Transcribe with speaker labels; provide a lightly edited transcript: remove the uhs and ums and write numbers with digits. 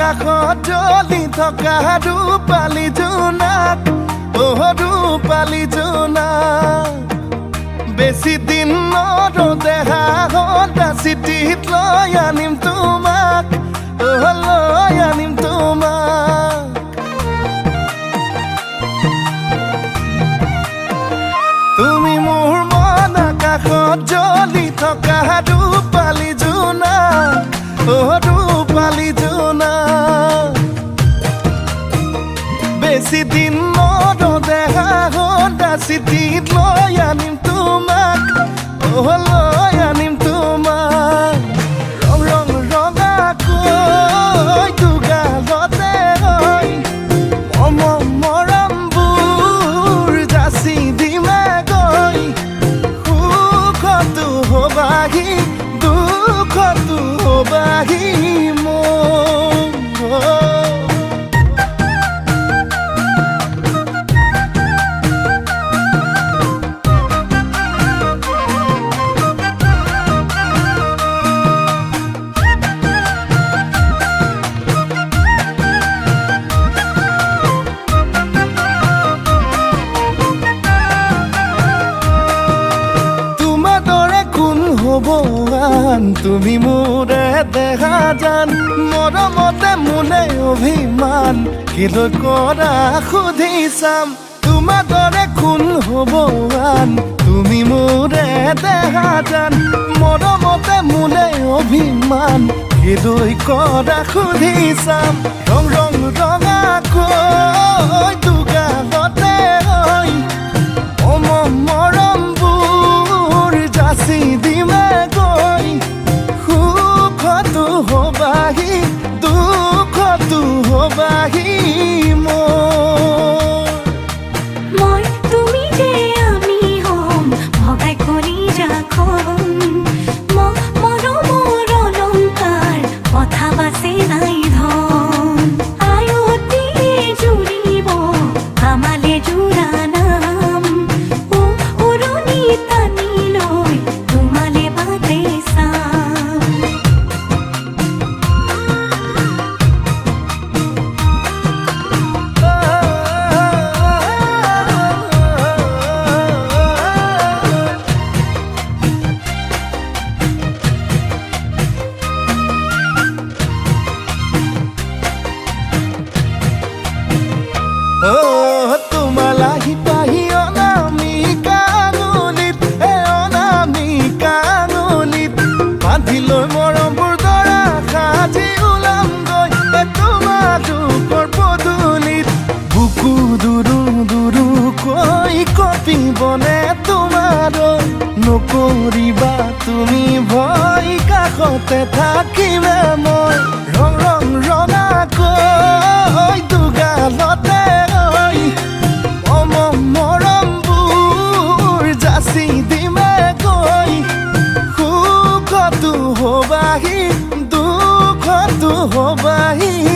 Speaker 1: আকাশত জ্বলি থকা ৰূপালী জোনাক ৰূপালী জোনাক বেছি দিন নৰদেহা সদা চিঠিত লৈ আনিম তোমাক লৈ আনিম তোমাক তুমি মোৰ মন আকাশত জ্বলি থকা ৰূপালী জোনাক ৰূপালী জোনাক বেছি দিন নৰদেহা সদা চিঠিত লৈ আনিম তোমাক লৈ আনিম তোমাক ৰং ৰং ৰঙাকৈ দুগালতে মৰমবোৰ যাচি দিমে গৈ সুখতো হবাহি দুখতো হবাহি তুমি মোৰে দেখা জান মৰমতে মোলে অভিমান কিলৈ কৰা সুধি চাম তোমাৰ দৰে কোন হ'ব আন তুমি মোৰে দেখা জান মৰমতে মোলে অভিমান কিলৈ কৰা সুধি চাম ৰং ৰং ৰঙাকৈ দুগালতে মৰমবোৰ যাচি দিমে গৈ সুখতো হবাহি দুখতো হবাহি
Speaker 2: মই তুমি যে আমি হম ভগাই কৰি ৰাখম মৰমৰ অলংকাৰ কথা বাচি নাই ধন আয়তি জুৰিব আমালে জোৰা নাম উৰণি টানি লৈ তোমালে বাটে চাম
Speaker 1: তোমালাহি পাহি অনামিকা আঙুলিত অনামিকা আঙুলিত বান্ধি লৈ মৰমবোৰ দৰা সাজি ওলামগৈ তোমাৰ দুখৰ পদূলিত বুকু দুৰু দুৰুকৈ কঁপিবনে তোমাৰ নকৰিবা তুমি ভয় কাষতে থাকিমে মই ৰং ৰং ৰঙাকৈ দুগালতে মৰমবোৰ যাচি দিমে গৈ সুখতো হবাহি দুখতো হবাহি